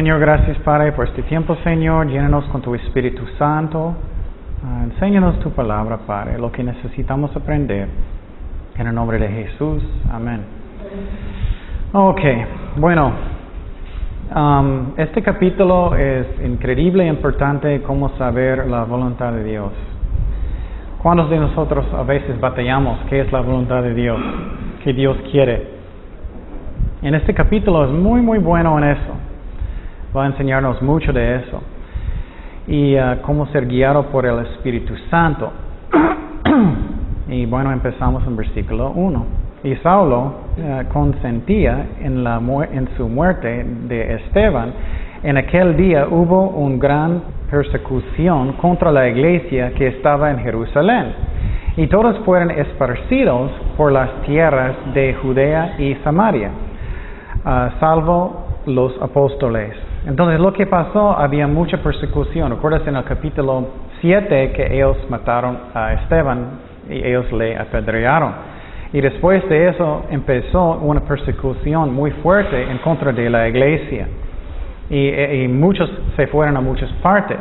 Señor, gracias, Padre, por este tiempo, Señor. Llénanos con tu Espíritu Santo. Enséñanos tu palabra, Padre, lo que necesitamos aprender. En el nombre de Jesús. Amén. Ok, bueno. Este capítulo es increíble e importante cómo saber la voluntad de Dios. ¿Cuántos de nosotros a veces batallamos qué es la voluntad de Dios? ¿Qué Dios quiere? En este capítulo es muy bueno en eso. Va a enseñarnos mucho de eso. Y cómo ser guiado por el Espíritu Santo. Y bueno, empezamos en versículo 1. Y Saulo consentía en su muerte de Esteban. En aquel día hubo una gran persecución contra la iglesia que estaba en Jerusalén. Y todos fueron esparcidos por las tierras de Judea y Samaria, salvo los apóstoles. Entonces lo que pasó, había mucha persecución. ¿Recuerdas en el capítulo 7 que ellos mataron a Esteban y ellos le apedrearon? Y después de eso empezó una persecución muy fuerte en contra de la iglesia. Y muchos se fueron a muchas partes.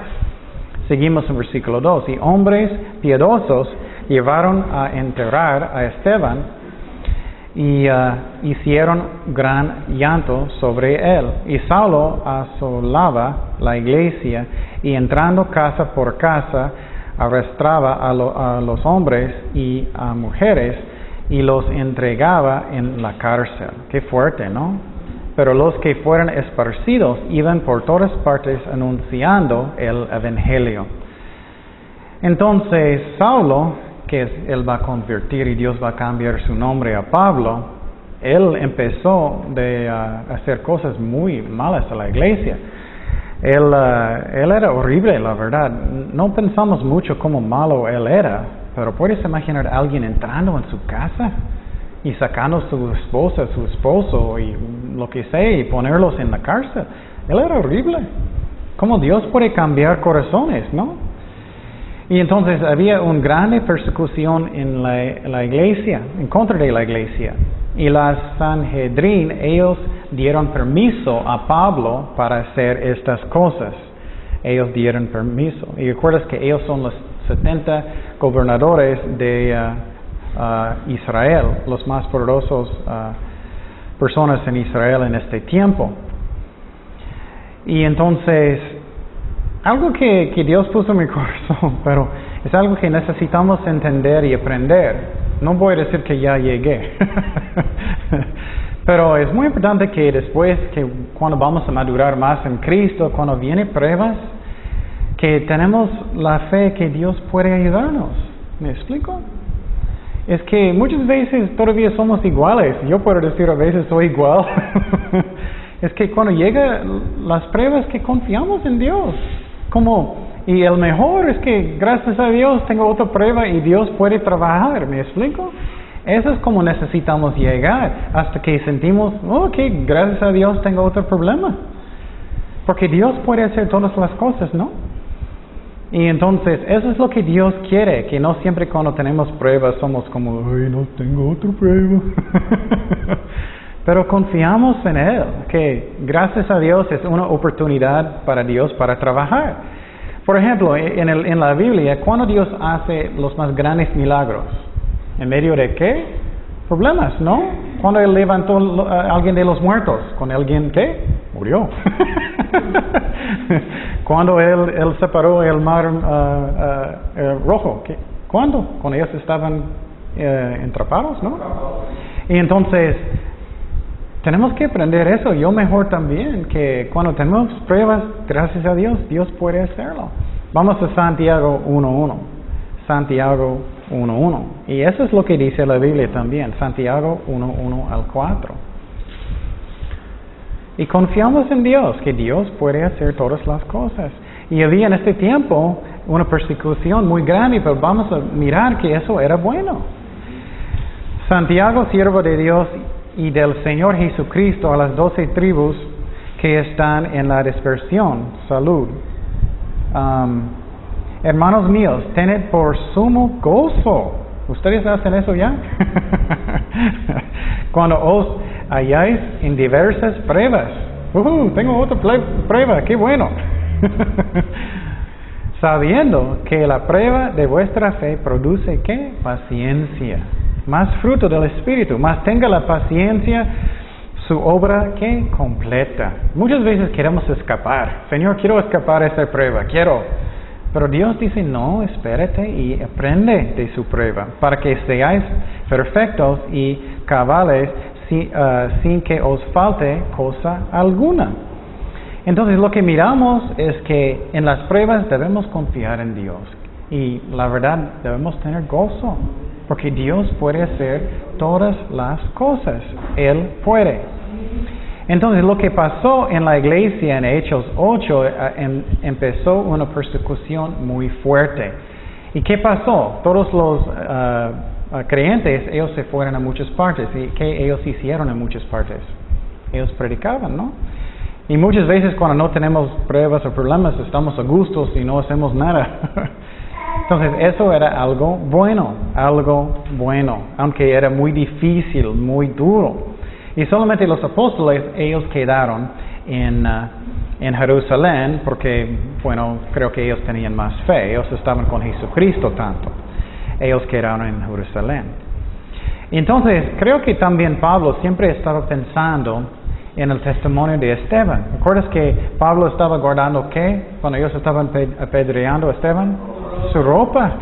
Seguimos en versículo 2. Y hombres piadosos llevaron a enterrar a Esteban y hicieron gran llanto sobre él. Y Saulo asolaba la iglesia y entrando casa por casa arrastraba a los hombres y a mujeres y los entregaba en la cárcel. Qué fuerte, ¿no? Pero los que fueron esparcidos iban por todas partes anunciando el evangelio. Entonces Saulo, que él va a convertir y Dios va a cambiar su nombre a Pablo, él empezó a hacer cosas muy malas a la iglesia. Él era horrible, la verdad. No pensamos mucho cómo malo él era, pero puedes imaginar a alguien entrando en su casa y sacando a su esposa, su esposo y lo que sea y ponerlos en la cárcel. Él era horrible. ¿Cómo Dios puede cambiar corazones, no? Y entonces había una gran persecución en la iglesia, en contra de la iglesia. Y la Sanhedrin, ellos dieron permiso a Pablo para hacer estas cosas. Ellos dieron permiso. Y recuerdas que ellos son los 70 gobernadores de Israel, los más poderosos personas en Israel en este tiempo. Y entonces, algo que Dios puso en mi corazón, pero es algo que necesitamos entender y aprender. No voy a decir que ya llegué. Pero es muy importante que después, que cuando vamos a madurar más en Cristo, cuando vienen pruebas, que tenemos la fe que Dios puede ayudarnos. ¿Me explico? Es que muchas veces todavía somos iguales. Yo puedo decir a veces soy igual. Es que cuando llegan las pruebas, que confiamos en Dios. Y el mejor es que gracias a Dios tengo otra prueba y Dios puede trabajar. ¿Me explico? Eso es como necesitamos llegar hasta que sentimos, que gracias a Dios tengo otro problema. Porque Dios puede hacer todas las cosas, ¿no? Y entonces, eso es lo que Dios quiere, que no siempre cuando tenemos pruebas somos como, no tengo otra prueba. Pero confiamos en Él, que gracias a Dios es una oportunidad para Dios para trabajar. Por ejemplo, en la Biblia, ¿cuándo Dios hace los más grandes milagros? ¿En medio de qué? Problemas, ¿no? Cuando Él levantó a alguien de los muertos, ¿con alguien qué? Murió. Cuando él separó el mar rojo, ¿qué? ¿Cuándo? Cuando ellos estaban entrapados, ¿no? Y entonces, tenemos que aprender eso. Yo mejor también, que cuando tenemos pruebas, gracias a Dios, Dios puede hacerlo. Vamos a Santiago 1.1. Santiago 1.1. Y eso es lo que dice la Biblia también. Santiago 1.1 al 4. Y confiamos en Dios, que Dios puede hacer todas las cosas. Y había en este tiempo una persecución muy grande, pero vamos a mirar que eso era bueno. Santiago, siervo de Dios y del Señor Jesucristo, a las 12 tribus que están en la dispersión. Salud. Hermanos míos, tened por sumo gozo. ¿Ustedes hacen eso ya? Cuando os halláis en diversas pruebas, Tengo otra prueba, qué bueno. Sabiendo que la prueba de vuestra fe produce ¿qué? Paciencia. Más fruto del Espíritu, más tenga la paciencia su obra que completa. Muchas veces queremos escapar. Señor, quiero escapar a esta prueba, quiero. Pero Dios dice, no, espérate y aprende de su prueba, para que seáis perfectos y cabales sin que os falte cosa alguna. Entonces lo que miramos es que en las pruebas debemos confiar en Dios. Y la verdad debemos tener gozo, porque Dios puede hacer todas las cosas. Él puede. Entonces lo que pasó en la iglesia en Hechos 8, empezó una persecución muy fuerte. ¿Y qué pasó? Todos los creyentes, ellos se fueron a muchas partes. ¿Y qué ellos hicieron en muchas partes? Ellos predicaban, ¿no? Y muchas veces cuando no tenemos pruebas o problemas, estamos a gustos y no hacemos nada. Entonces eso era algo bueno, aunque era muy difícil, muy duro. Y solamente los apóstoles, ellos quedaron en Jerusalén porque, bueno, creo que ellos tenían más fe. Ellos estaban con Jesucristo tanto. Ellos quedaron en Jerusalén. Entonces, creo que también Pablo siempre estaba pensando en el testimonio de Esteban. ¿Recuerdas que Pablo estaba guardando qué? Cuando ellos estaban apedreando a Esteban, su ropa.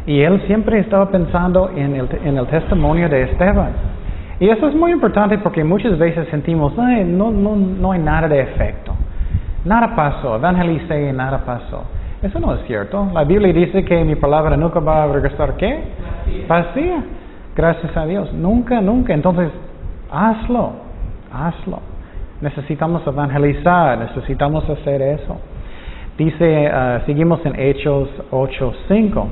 Y él siempre estaba pensando en el testimonio de Esteban. Y eso es muy importante porque muchas veces sentimos, no hay nada de efecto. Nada pasó, evangelicé y nada pasó. Eso no es cierto. La Biblia dice que mi palabra nunca va a regresar, ¿qué? Vacía. Gracias a Dios. Nunca. Entonces, hazlo. Necesitamos evangelizar, necesitamos hacer eso. Dice, seguimos en Hechos 8:5.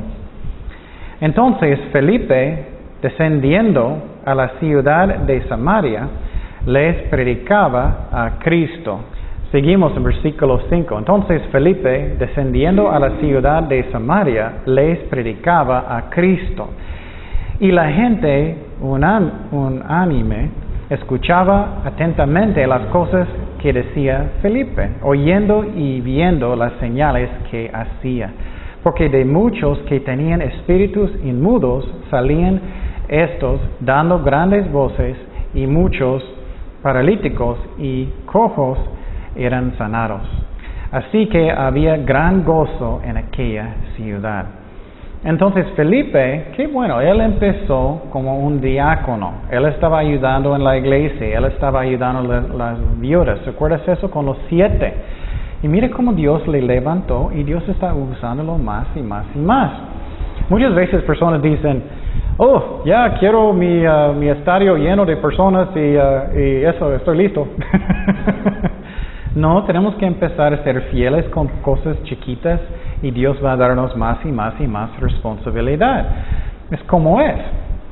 Entonces Felipe, descendiendo a la ciudad de Samaria, les predicaba a Cristo. Seguimos en versículo 5. Entonces Felipe, descendiendo a la ciudad de Samaria, les predicaba a Cristo. Y la gente, unánime, escuchaba atentamente las cosas que decía Felipe, oyendo y viendo las señales que hacía. Porque de muchos que tenían espíritus inmundos salían estos dando grandes voces, y muchos paralíticos y cojos eran sanados. Así que había gran gozo en aquella ciudad. Entonces Felipe, qué bueno, él empezó como un diácono. Él estaba ayudando en la iglesia, él estaba ayudando a las viudas. ¿Recuerdas eso con los 7? Y mire cómo Dios le levantó y Dios está usándolo más y más y más. Muchas veces personas dicen, ya quiero mi estadio lleno de personas y eso, estoy listo. No, tenemos que empezar a ser fieles con cosas chiquitas y Dios va a darnos más y más y más responsabilidad. Es como es.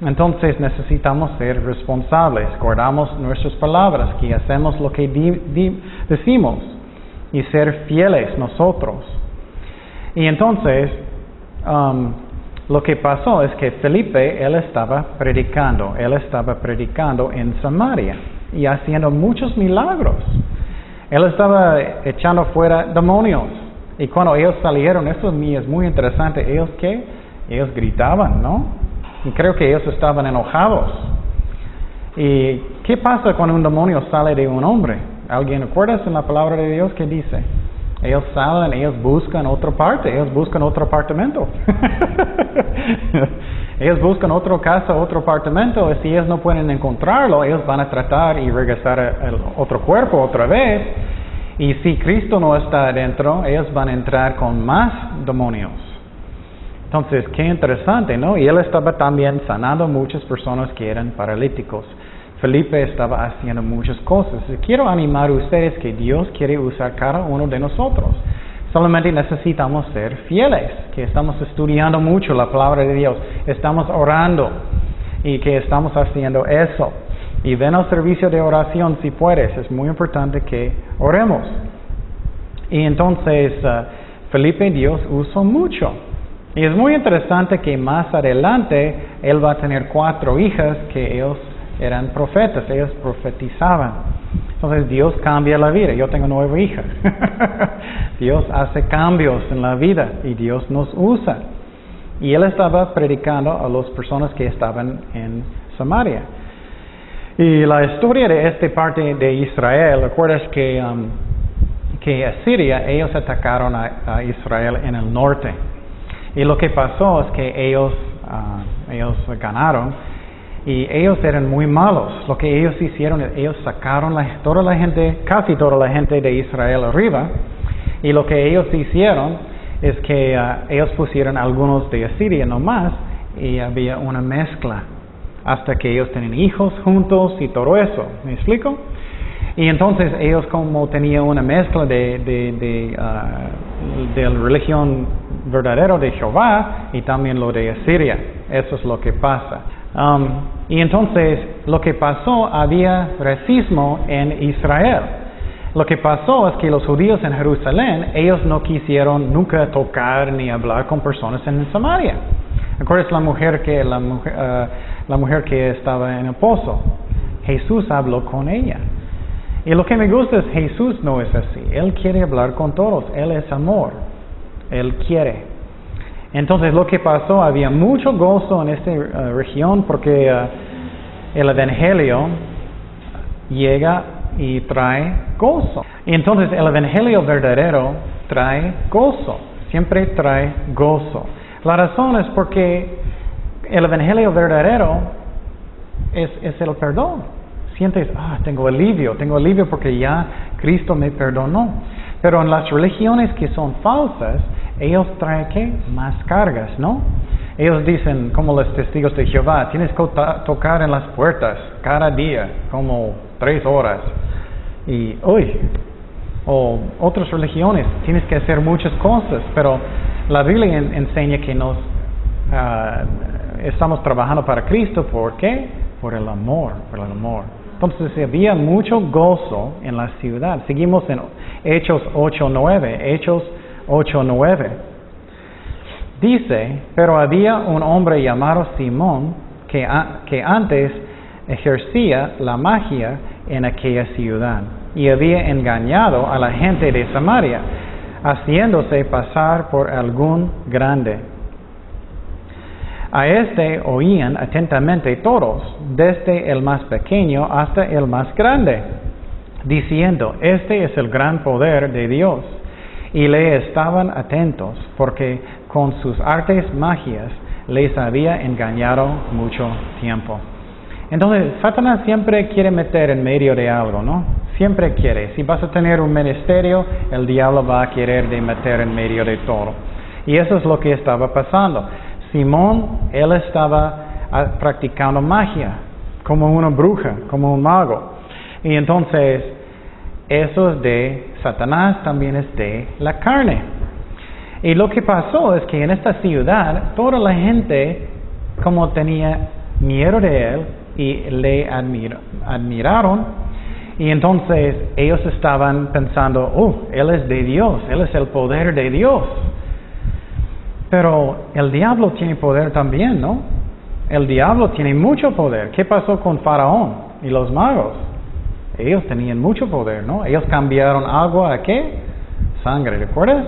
Entonces necesitamos ser responsables, guardamos nuestras palabras, que hacemos lo que decimos y ser fieles nosotros. Y entonces lo que pasó es que Felipe, él estaba predicando en Samaria y haciendo muchos milagros. Él estaba echando fuera demonios. Y cuando ellos salieron, esto es muy interesante, ellos gritaban, ¿no? Y creo que ellos estaban enojados. ¿Y qué pasa cuando un demonio sale de un hombre? ¿Alguien recuerda en la palabra de Dios qué dice? Ellos salen, ellos buscan otra parte, ellos buscan otro apartamento. Ellos buscan otra casa, otro apartamento, y si ellos no pueden encontrarlo, ellos van a tratar y regresar al otro cuerpo otra vez. Y si Cristo no está adentro, ellos van a entrar con más demonios. Entonces, qué interesante, ¿no? Y él estaba también sanando a muchas personas que eran paralíticos. Felipe estaba haciendo muchas cosas. Quiero animar a ustedes que Dios quiere usar cada uno de nosotros. Solamente necesitamos ser fieles, que estamos estudiando mucho la palabra de Dios, estamos orando y que estamos haciendo eso. Y ven al servicio de oración si puedes, es muy importante que oremos. Y entonces Felipe Dios usó mucho. Y es muy interesante que más adelante él va a tener 4 hijas que ellos eran profetas, ellos profetizaban. Entonces Dios cambia la vida. Yo tengo 9 hijas. Dios hace cambios en la vida y Dios nos usa. Y él estaba predicando a las personas que estaban en Samaria. Y la historia de esta parte de Israel, recuerdas que Asiria, ellos atacaron a Israel en el norte. Y lo que pasó es que ellos ganaron y ellos eran muy malos. Lo que ellos hicieron es ellos sacaron casi toda la gente de Israel arriba. Y lo que ellos hicieron es que ellos pusieron algunos de Asiria nomás y había una mezcla hasta que ellos tenían hijos juntos y todo eso. ¿Me explico? Y entonces ellos como tenían una mezcla de la religión verdadera de Jehová y también lo de Asiria. Eso es lo que pasa. Y entonces lo que pasó, había racismo en Israel. Lo que pasó es que los judíos en Jerusalén, ellos no quisieron nunca tocar ni hablar con personas en Samaria. ¿Recuerdas la mujer que estaba en el pozo? Jesús habló con ella. Y lo que me gusta es Jesús no es así. Él quiere hablar con todos. Él es amor. Él quiere. Entonces lo que pasó, había mucho gozo en esta región porque el Evangelio llega y trae gozo. Y entonces el Evangelio verdadero trae gozo. Siempre trae gozo. La razón es porque el Evangelio verdadero es el perdón. Sientes, tengo alivio porque ya Cristo me perdonó. Pero en las religiones que son falsas, ellos traen ¿qué? Más cargas, ¿no? Ellos dicen, como los testigos de Jehová, tienes que tocar en las puertas cada día, como 3 horas. O otras religiones, tienes que hacer muchas cosas, pero la Biblia enseña que estamos trabajando para Cristo. ¿Por qué? Por el amor. Entonces había mucho gozo en la ciudad. Seguimos en Hechos 8:9. Dice, pero había un hombre llamado Simón que antes ejercía la magia en aquella ciudad y había engañado a la gente de Samaria, haciéndose pasar por algún grande. A este oían atentamente todos, desde el más pequeño hasta el más grande, diciendo, este es el gran poder de Dios. Y le estaban atentos, porque con sus artes magias les había engañado mucho tiempo. Entonces, Satanás siempre quiere meter en medio de algo, ¿no? Siempre quiere. Si vas a tener un ministerio, el diablo va a querer meter en medio de todo. Y eso es lo que estaba pasando. Simón, él estaba practicando magia, como una bruja, como un mago. Y entonces, eso es de Satanás, también es de la carne. Y lo que pasó es que en esta ciudad, toda la gente como tenía miedo de él y le admiraron. Y entonces ellos estaban pensando, él es de Dios, él es el poder de Dios. Pero el diablo tiene poder también, ¿no? El diablo tiene mucho poder. ¿Qué pasó con Faraón y los magos? Ellos tenían mucho poder, ¿no? Ellos cambiaron agua a ¿qué? Sangre, ¿recuerdas?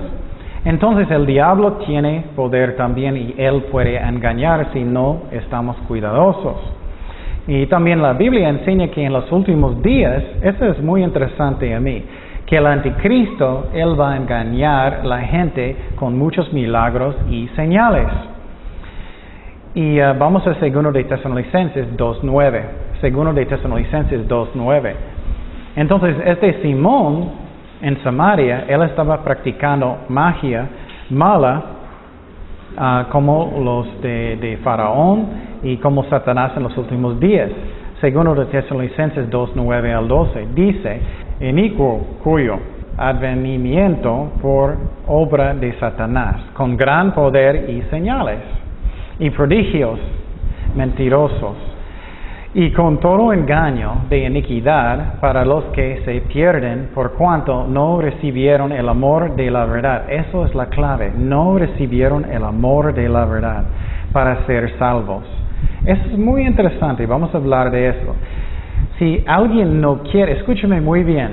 Entonces el diablo tiene poder también y él puede engañar si no estamos cuidadosos. Y también la Biblia enseña que en los últimos días, eso es muy interesante a mí, que el anticristo, él va a engañar a la gente con muchos milagros y señales. Y vamos a 2 de Tesalonicenses 2:9. 2 de Tesalonicenses 2:9. Entonces, este Simón en Samaria, él estaba practicando magia mala, como los de Faraón y como Satanás en los últimos días. 2 de Tesalonicenses 2:9 al 12 dice, inicuo cuyo advenimiento por obra de Satanás, con gran poder y señales, y prodigios mentirosos, y con todo engaño de iniquidad para los que se pierden, por cuanto no recibieron el amor de la verdad. Eso es la clave, no recibieron el amor de la verdad para ser salvos. Eso es muy interesante, vamos a hablar de eso. Si alguien no quiere, escúchame muy bien,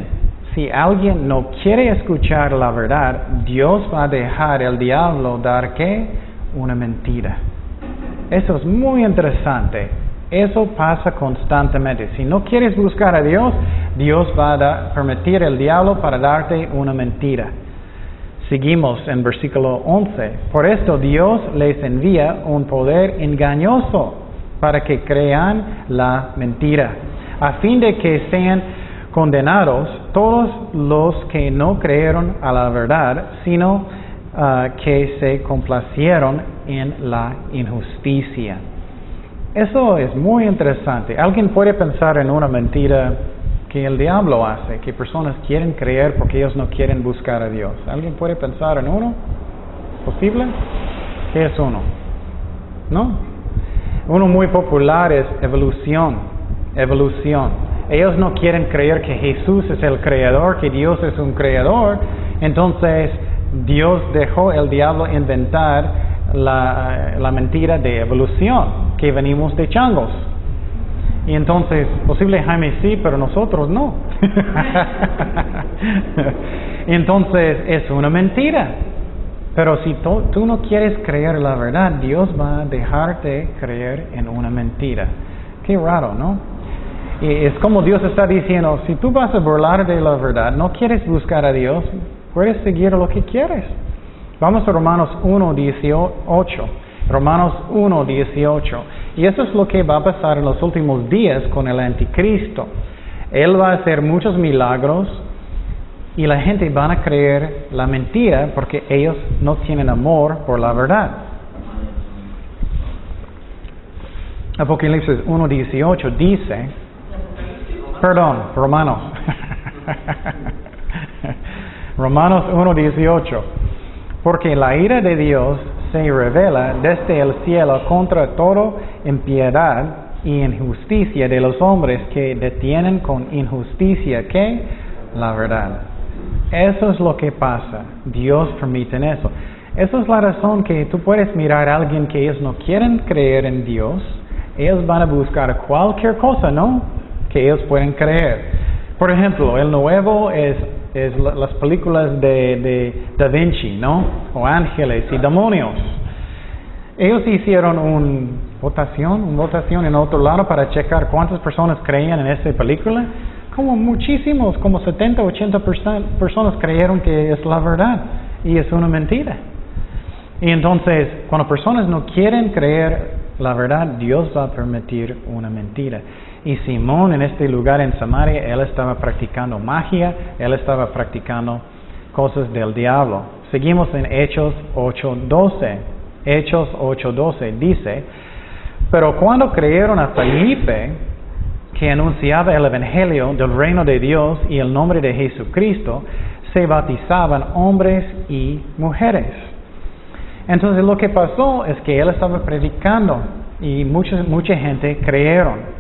si alguien no quiere escuchar la verdad, Dios va a dejar al diablo dar ¿qué? Una mentira. Eso es muy interesante. Eso pasa constantemente. Si no quieres buscar a Dios, Dios va a permitir al diablo para darte una mentira. Seguimos en versículo 11. Por esto Dios les envía un poder engañoso para que crean la mentira, a fin de que sean condenados todos los que no creyeron a la verdad, sino que se complacieron en la injusticia. Eso es muy interesante. Alguien puede pensar en una mentira que el diablo hace, que personas quieren creer porque ellos no quieren buscar a Dios. ¿Alguien puede pensar en uno? ¿Posible? ¿Qué es uno? ¿No? Uno muy popular es evolución. Ellos no quieren creer que Jesús es el creador, que Dios es un creador. Entonces Dios dejó al diablo inventar la mentira de evolución, que venimos de changos. Y entonces, posible Jaime sí, pero nosotros no. Entonces es una mentira. Pero si tú no quieres creer la verdad, Dios va a dejarte creer en una mentira. Qué raro, ¿no? Y es como Dios está diciendo, si tú vas a burlar de la verdad, no quieres buscar a Dios, puedes seguir lo que quieres. Vamos a Romanos 1:18. Romanos 1:18. Y eso es lo que va a pasar en los últimos días con el anticristo. Él va a hacer muchos milagros y la gente van a creer la mentira porque ellos no tienen amor por la verdad. Apocalipsis 1:18 dice, perdón, Romanos. Romanos 1:18. Porque la ira de Dios se revela desde el cielo contra toda impiedad y injusticia de los hombres que detienen con injusticia ¿qué? La verdad. Eso es lo que pasa. Dios permite eso. Esa es la razón que tú puedes mirar a alguien que ellos no quieren creer en Dios. Ellos van a buscar cualquier cosa, ¿no? Que ellos pueden creer. Por ejemplo, el nuevo es las películas de Da Vinci, ¿no? O ángeles y demonios. Ellos hicieron una votación en otro lado para checar cuántas personas creían en esa película. Como muchísimos, como 70-80% personas creyeron que es la verdad y es una mentira. Y entonces, cuando personas no quieren creer la verdad, Dios va a permitir una mentira. Y Simón en este lugar en Samaria, él estaba practicando magia, él estaba practicando cosas del diablo. Seguimos en Hechos 8:12. Hechos 8:12 dice, pero cuando creyeron a Felipe, que anunciaba el evangelio del reino de Dios y el nombre de Jesucristo, se bautizaban hombres y mujeres. Entonces lo que pasó es que él estaba predicando y mucha gente creyeron.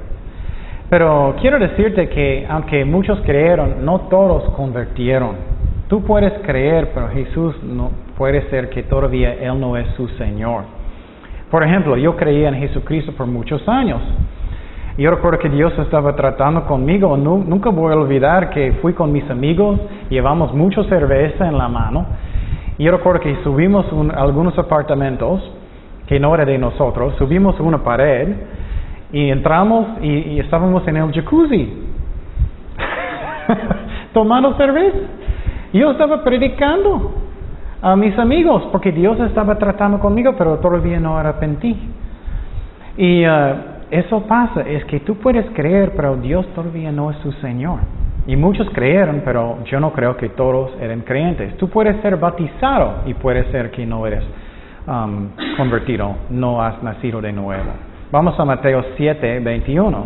Pero quiero decirte que aunque muchos creyeron, no todos convirtieron. Tú puedes creer, pero Jesús no puede ser que todavía Él no es su Señor. Por ejemplo, yo creía en Jesucristo por muchos años. Yo recuerdo que Dios estaba tratando conmigo. Nunca voy a olvidar que fui con mis amigos, llevamos mucha cerveza en la mano. Y yo recuerdo que subimos algunos apartamentos que no era de nosotros, subimos una pared y entramos y estábamos en el jacuzzi tomando cerveza. Yo estaba predicando a mis amigos porque Dios estaba tratando conmigo, pero todavía no arrepentí. Y eso pasa, es que tú puedes creer, pero Dios todavía no es su Señor. Y muchos creyeron, pero yo no creo que todos eran creyentes. Tú puedes ser bautizado y puede ser que no eres convertido, no has nacido de nuevo. Vamos a Mateo 7:21.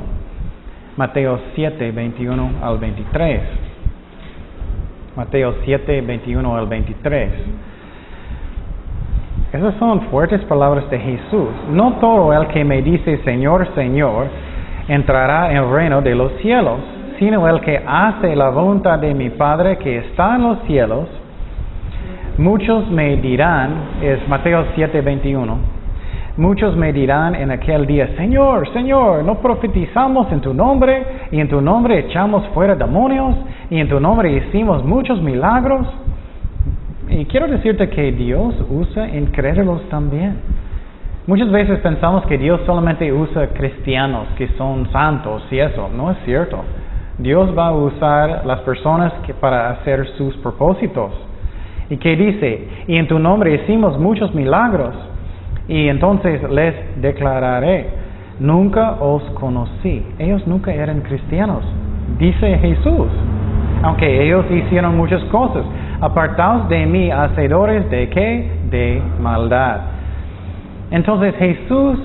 Mateo 7:21 al 23. Mateo 7:21 al 23. Esas son fuertes palabras de Jesús. No todo el que me dice Señor, Señor, entrará en el reino de los cielos, sino el que hace la voluntad de mi Padre que está en los cielos. Muchos me dirán, es Mateo 7:21, Muchos me dirán en aquel día, Señor, Señor, ¿no profetizamos en tu nombre? Y en tu nombre echamos fuera demonios, y en tu nombre hicimos muchos milagros. Y quiero decirte que Dios usa incrédulos también. Muchas veces pensamos que Dios solamente usa cristianos que son santos y eso. No es cierto. Dios va a usar las personas para hacer sus propósitos. ¿Y qué dice? Y en tu nombre hicimos muchos milagros. Y entonces les declararé, nunca os conocí. Ellos nunca eran cristianos, dice Jesús. Aunque ellos hicieron muchas cosas. Apartaos de mí, hacedores de ¿qué? De maldad. Entonces Jesús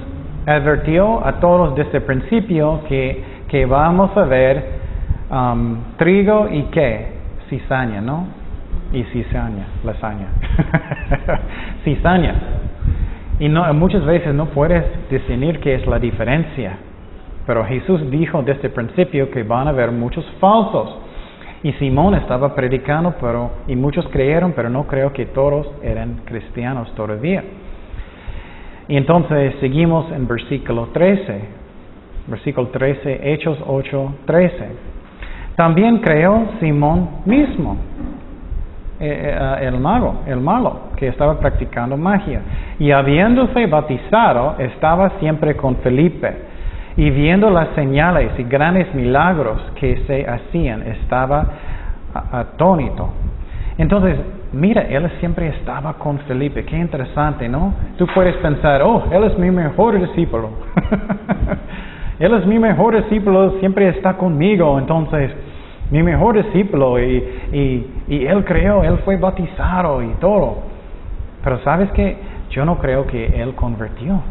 advirtió a todos desde el principio que vamos a ver trigo y ¿qué? Cizaña, ¿no? Y cizaña, lasaña. Cizaña. Y muchas veces no puedes discernir qué es la diferencia. Pero Jesús dijo desde el principio que van a haber muchos falsos. Y Simón estaba predicando, y muchos creyeron, pero no creo que todos eran cristianos todavía. Y entonces seguimos en versículo 13. Versículo 13, Hechos 8:13. También creó Simón mismo, el malo, que estaba practicando magia. Y habiéndose bautizado, estaba siempre con Felipe. Y viendo las señales y grandes milagros que se hacían, estaba atónito. Entonces, mira, él siempre estaba con Felipe. Qué interesante, ¿no? Tú puedes pensar, él es mi mejor discípulo. Él es mi mejor discípulo, siempre está conmigo. Entonces, mi mejor discípulo, y él creó, él fue bautizado y todo. Pero ¿sabes qué? Yo no creo que él convirtió.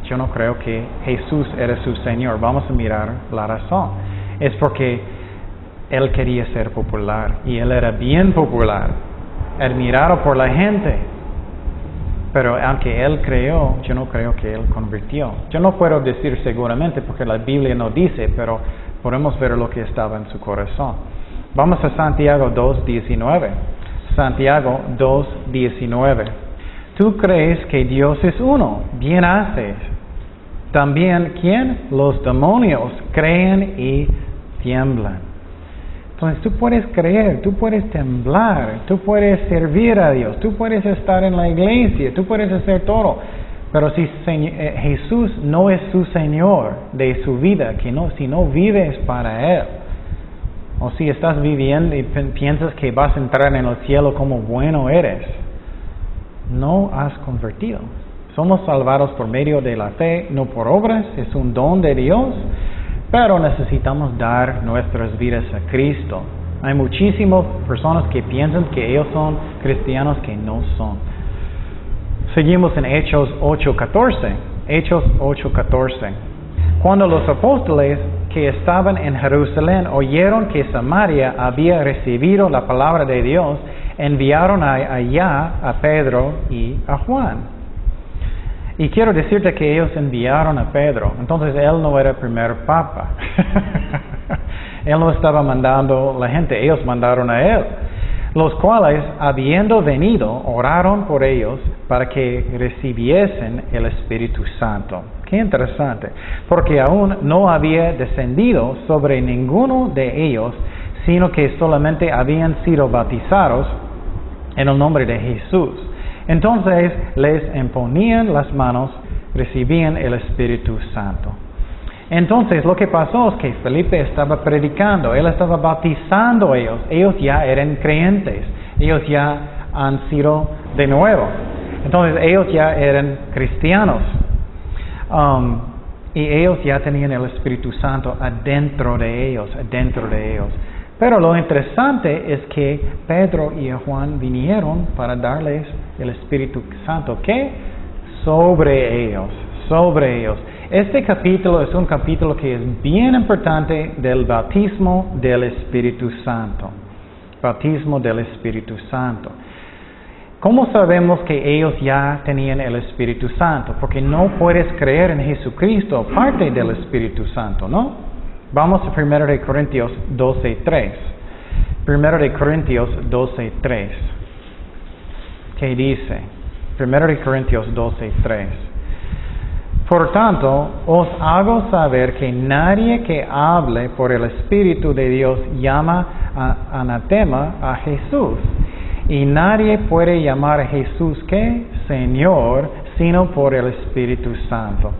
Yo no creo que Jesús era su Señor. Vamos a mirar la razón. Es porque él quería ser popular. Y él era bien popular. Admirado por la gente. Pero aunque él creó, yo no creo que él convirtió. Yo no puedo decir seguramente porque la Biblia no dice, pero podemos ver lo que estaba en su corazón. Vamos a Santiago 2:19. Santiago 2:19. Tú crees que Dios es uno. Bien haces. También, ¿quién? Los demonios creen y tiemblan. Entonces tú puedes creer, tú puedes temblar, tú puedes servir a Dios, tú puedes estar en la iglesia, tú puedes hacer todo. Pero si Jesús no es su Señor de su vida, si no vives para Él, o si estás viviendo y piensas que vas a entrar en el cielo como bueno eres, no has convertido. Somos salvados por medio de la fe, no por obras, es un don de Dios, pero necesitamos dar nuestras vidas a Cristo. Hay muchísimas personas que piensan que ellos son cristianos que no son. Seguimos en Hechos 8:14. Hechos 8:14. Cuando los apóstoles que estaban en Jerusalén oyeron que Samaria había recibido la palabra de Dios, enviaron allá a Pedro y a Juan. Y quiero decirte que ellos enviaron a Pedro. Entonces él no era el primer papa. Él no estaba mandando la gente, ellos mandaron a él. Los cuales, habiendo venido, oraron por ellos para que recibiesen el Espíritu Santo. Qué interesante. Porque aún no había descendido sobre ninguno de ellos, sino que solamente habían sido bautizados en el nombre de Jesús. Entonces les imponían las manos, recibían el Espíritu Santo. Entonces lo que pasó es que Felipe estaba predicando, él estaba bautizando a ellos. Ellos ya eran creyentes, ellos ya han sido de nuevo. Entonces ellos ya eran cristianos. Y ellos ya tenían el Espíritu Santo adentro de ellos. Pero lo interesante es que Pedro y Juan vinieron para darles el Espíritu Santo. ¿Qué? Sobre ellos. Este capítulo es un capítulo que es bien importante del bautismo del Espíritu Santo. Bautismo del Espíritu Santo. ¿Cómo sabemos que ellos ya tenían el Espíritu Santo? Porque no puedes creer en Jesucristo aparte del Espíritu Santo, ¿no? Vamos a 1 de Corintios 12:3. 1 de Corintios 12:3. ¿Qué dice? 1 de Corintios 12:3. Por tanto, os hago saber que nadie que hable por el Espíritu de Dios llama anatema a Jesús. Y nadie puede llamar a Jesús ¿qué? Señor, sino por el Espíritu Santo.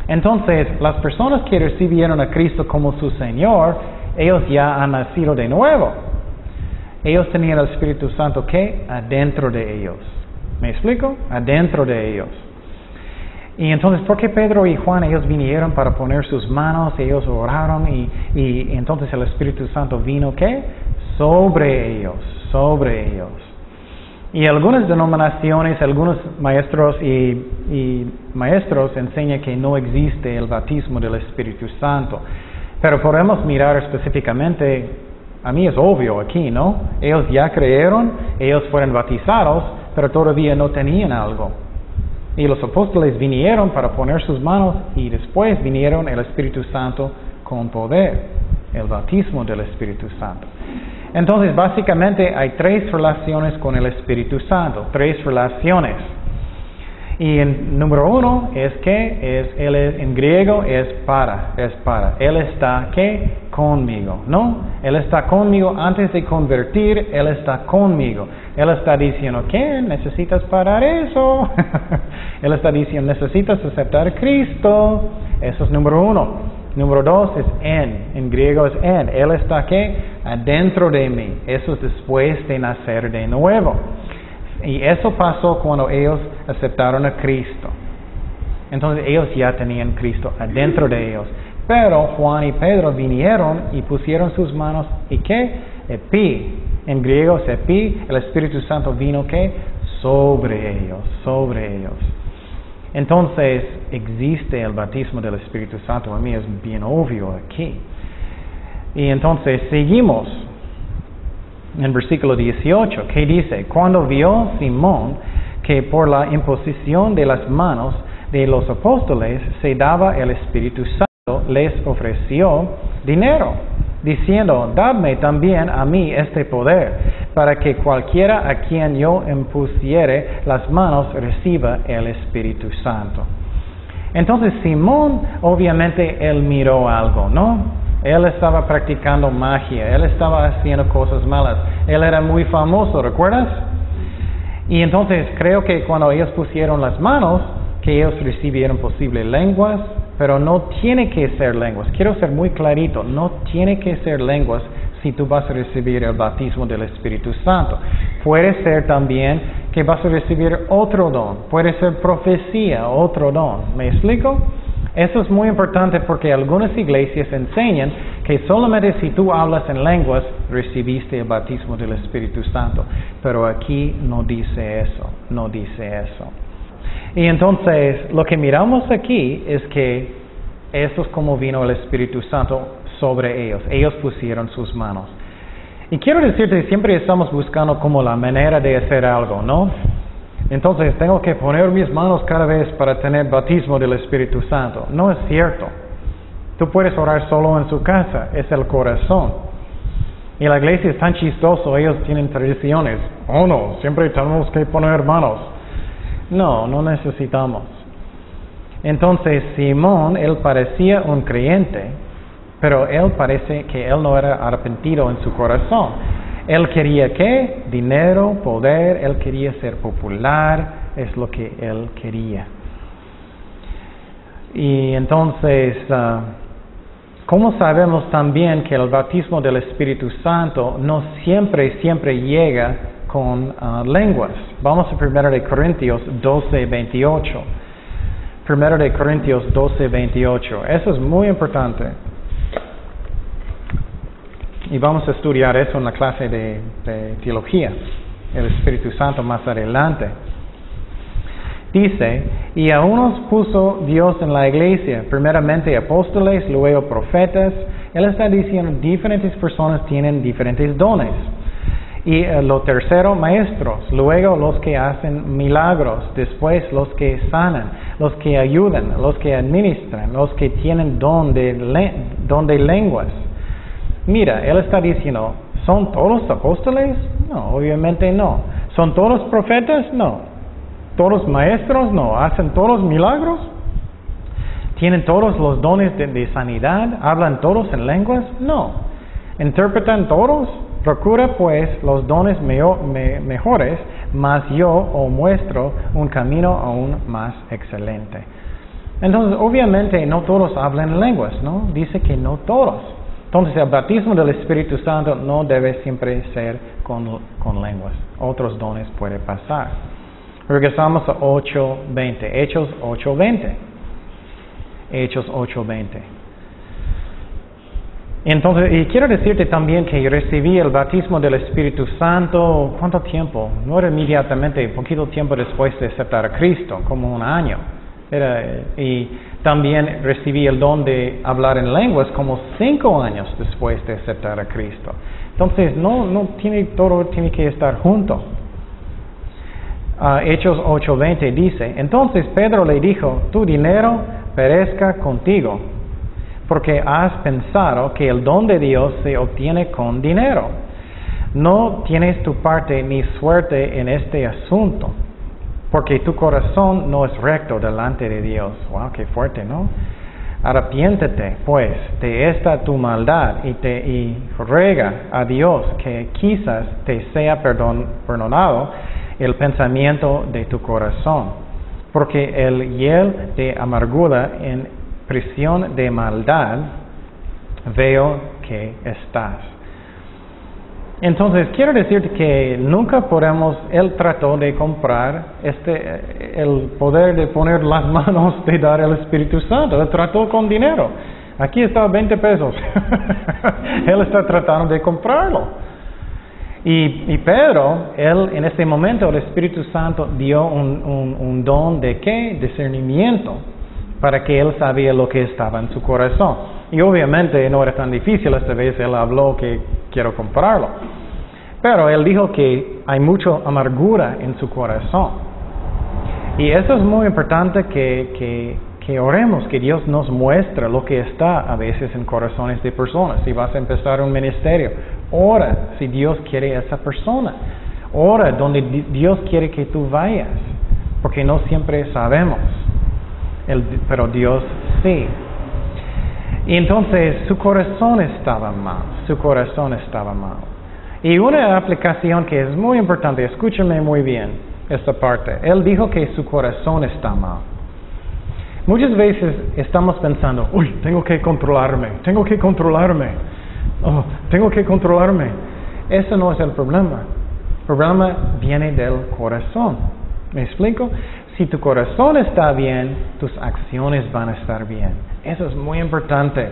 Entonces, las personas que recibieron a Cristo como su Señor, ellos ya han nacido de nuevo. Ellos tenían el Espíritu Santo ¿qué? Adentro de ellos. ¿Me explico? Adentro de ellos. Y entonces, ¿por qué Pedro y Juan, ellos vinieron para poner sus manos, ellos oraron y entonces el Espíritu Santo vino ¿qué? Sobre ellos. Y algunas denominaciones, algunos maestros y maestros enseñan que no existe el bautismo del Espíritu Santo. Pero podemos mirar específicamente, a mí es obvio aquí, ¿no? Ellos ya creyeron, ellos fueron bautizados, pero todavía no tenían algo. Y los apóstoles vinieron para poner sus manos y después vinieron el Espíritu Santo con poder, el bautismo del Espíritu Santo. Entonces, básicamente hay tres relaciones con el Espíritu Santo, tres relaciones. Y número uno es que él en griego es para. Él está ¿qué? Conmigo, ¿no? Él está conmigo antes de convertir, Él está conmigo. Él está diciendo, ¿qué? ¿Necesitas parar eso? Él está diciendo, necesitas aceptar a Cristo. Eso es número uno. Número dos es en griego es en. Él está ¿qué? Adentro de mí. Eso es después de nacer de nuevo. Y eso pasó cuando ellos aceptaron a Cristo. Entonces ellos ya tenían Cristo adentro de ellos. Pero Juan y Pedro vinieron y pusieron sus manos y ¿qué? Epi. En griego es epi. El Espíritu Santo vino ¿qué? Sobre ellos. Entonces, existe el bautismo del Espíritu Santo. A mí es bien obvio aquí. Y entonces, seguimos en versículo 18, que dice, cuando vio Simón que por la imposición de las manos de los apóstoles se daba el Espíritu Santo, les ofreció dinero, diciendo, dadme también a mí este poder, para que cualquiera a quien yo impusiere las manos reciba el Espíritu Santo. Entonces Simón, obviamente, él miró algo, ¿no? Él estaba practicando magia, él estaba haciendo cosas malas, él era muy famoso, ¿recuerdas? Y entonces creo que cuando ellos pusieron las manos, que ellos recibieron posibles lenguas, pero no tiene que ser lenguas. Quiero ser muy clarito, no tiene que ser lenguas si tú vas a recibir el bautismo del Espíritu Santo. Puede ser también que vas a recibir otro don, puede ser profecía, otro don. ¿Me explico? Eso es muy importante porque algunas iglesias enseñan que solamente si tú hablas en lenguas recibiste el bautismo del Espíritu Santo. Pero aquí no dice eso. Y entonces lo que miramos aquí es que eso es como vino el Espíritu Santo sobre ellos. Ellos pusieron sus manos. Y quiero decirte, siempre estamos buscando como la manera de hacer algo, ¿no? Entonces tengo que poner mis manos cada vez para tener bautismo del Espíritu Santo. No es cierto. Tú puedes orar solo en su casa, es el corazón. Y la iglesia es tan chistoso, ellos tienen tradiciones. Oh no, siempre tenemos que poner manos. No necesitamos. Entonces Simón, él parecía un creyente, pero él parece que él no era arrepentido en su corazón. Él quería ¿qué? Dinero, poder, él quería ser popular, es lo que él quería. Y entonces, ¿cómo sabemos también que el bautismo del Espíritu Santo no siempre llega con lenguas? Vamos a 1 Corintios 12:28. 1 Corintios 12:28. Eso es muy importante. Y vamos a estudiar eso en la clase de teología, el Espíritu Santo más adelante. Dice, y a unos puso Dios en la iglesia, primeramente apóstoles, luego profetas. Él está diciendo, diferentes personas tienen diferentes dones. Y lo tercero, maestros, luego los que hacen milagros, después los que sanan, los que ayudan, los que administran, los que tienen don de lenguas. Mira, él está diciendo, ¿son todos apóstoles? No, obviamente no. ¿Son todos profetas? No. ¿Todos maestros? No. ¿Hacen todos milagros? ¿Tienen todos los dones de sanidad? ¿Hablan todos en lenguas? No. ¿Interpretan todos? Procura pues los dones mejores, mas yo os muestro un camino aún más excelente. Entonces, obviamente, no todos hablan en lenguas, ¿no? Dice que no todos. Entonces, el bautismo del Espíritu Santo no debe siempre ser con lenguas. Otros dones pueden pasar. Regresamos a 8:20. Hechos 8:20. Hechos 8:20. Entonces, y quiero decirte también que recibí el bautismo del Espíritu Santo, ¿cuánto tiempo? No era inmediatamente, poquito tiempo después de aceptar a Cristo, como un año. Y también recibí el don de hablar en lenguas como 5 años después de aceptar a Cristo. Entonces, todo tiene que estar junto. Hechos 8:20 dice, entonces Pedro le dijo, tu dinero perezca contigo, porque has pensado que el don de Dios se obtiene con dinero. No tienes tu parte ni suerte en este asunto, porque tu corazón no es recto delante de Dios. Wow, qué fuerte, ¿no? Arrepiéntete, pues, de esta tu maldad y ruega a Dios que quizás te sea perdonado el pensamiento de tu corazón, porque el hiel de amargura en prisión de maldad veo que estás. Entonces, quiero decirte que nunca podemos, Él trató de comprar el poder de poner las manos de dar el Espíritu Santo. Él trató con dinero. Aquí está 20 pesos. Él está tratando de comprarlo. Y Pedro, él en este momento, el Espíritu Santo dio un don de ¿qué? Discernimiento, para que él sabía lo que estaba en su corazón. Y obviamente no era tan difícil, esta vez él habló que quiero comprarlo. Pero él dijo que hay mucha amargura en su corazón. Y eso es muy importante que oremos, que Dios nos muestre lo que está a veces en corazones de personas. Si vas a empezar un ministerio, ora si Dios quiere a esa persona. Ora donde Dios quiere que tú vayas, porque no siempre sabemos. Pero Dios sí. Y entonces su corazón estaba mal. Su corazón estaba mal. Y una aplicación que es muy importante, escúchame muy bien esta parte. Él dijo que su corazón está mal. Muchas veces estamos pensando, uy, tengo que controlarme. Oh, tengo que controlarme. Eso no es el problema. El problema viene del corazón. ¿Me explico? Si tu corazón está bien, tus acciones van a estar bien. Eso es muy importante.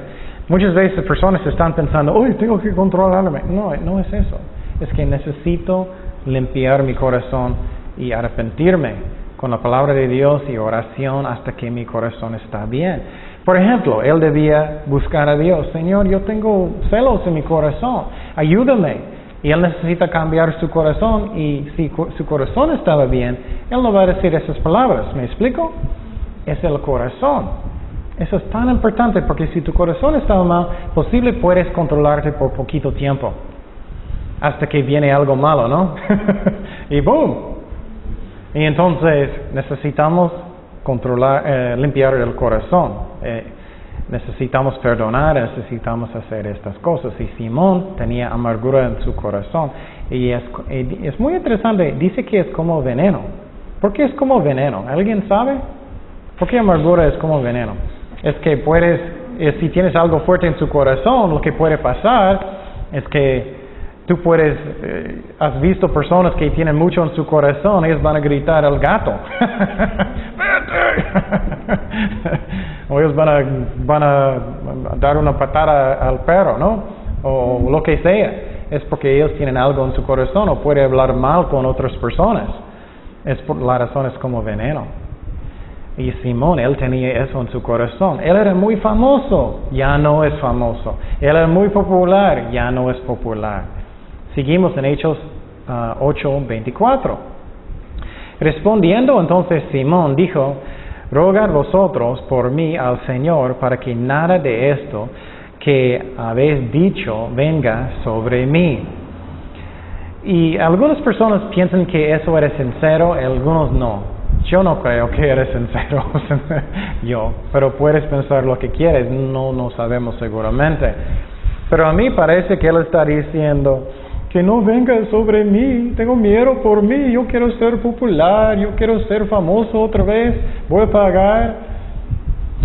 Muchas veces personas están pensando, uy, tengo que controlarme. No, no es eso. Es que necesito limpiar mi corazón y arrepentirme con la palabra de Dios y oración hasta que mi corazón está bien. Por ejemplo, él debía buscar a Dios. Señor, yo tengo celos en mi corazón. Ayúdame. Y él necesita cambiar su corazón, y si su corazón estaba bien, él no va a decir esas palabras. ¿Me explico? Es el corazón. Eso es tan importante, porque si tu corazón está mal, posible puedes controlarte por poquito tiempo, hasta que viene algo malo, ¿no? Y ¡boom! Y entonces necesitamos limpiar el corazón. Necesitamos perdonar, necesitamos hacer estas cosas. Y Simón tenía amargura en su corazón. Y es muy interesante, dice que es como veneno. ¿Por qué es como veneno? ¿Alguien sabe? ¿Por qué amargura es como veneno? Es que si tienes algo fuerte en su corazón, lo que puede pasar es que tú has visto personas que tienen mucho en su corazón, ellos van a gritar al gato. O ellos van a dar una patada al perro, ¿no? O lo que sea. Es porque ellos tienen algo en su corazón, o puede hablar mal con otras personas. La razón es como veneno. Y Simón, él tenía eso en su corazón. Él era muy famoso, ya no es famoso. Él era muy popular, ya no es popular. Seguimos en Hechos 8:24. Respondiendo entonces Simón dijo, rogad vosotros por mí al Señor para que nada de esto que habéis dicho venga sobre mí. Y algunas personas piensan que eso era sincero, algunos no. Yo no creo que eres sincero, pero puedes pensar lo que quieres, no sabemos seguramente. Pero a mí parece que él está diciendo que no venga sobre mí, tengo miedo por mí, yo quiero ser popular, yo quiero ser famoso otra vez, voy a pagar.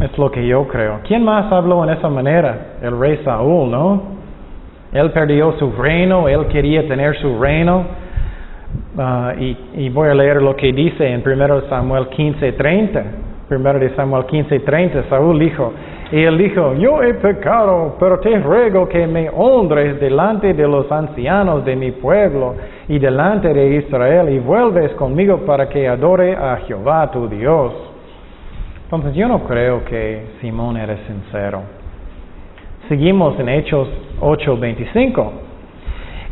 Es lo que yo creo. ¿Quién más habló en esa manera? El rey Saúl, ¿no? Él perdió su reino, él quería tener su reino. Y voy a leer lo que dice en 1 Samuel 15:30. 1 de Samuel 15:30, Saúl dijo, y él dijo, yo he pecado, pero te ruego que me honres delante de los ancianos de mi pueblo y delante de Israel, y vuelves conmigo para que adore a Jehová tu Dios. Entonces yo no creo que Simón era sincero. Seguimos en Hechos 8:25.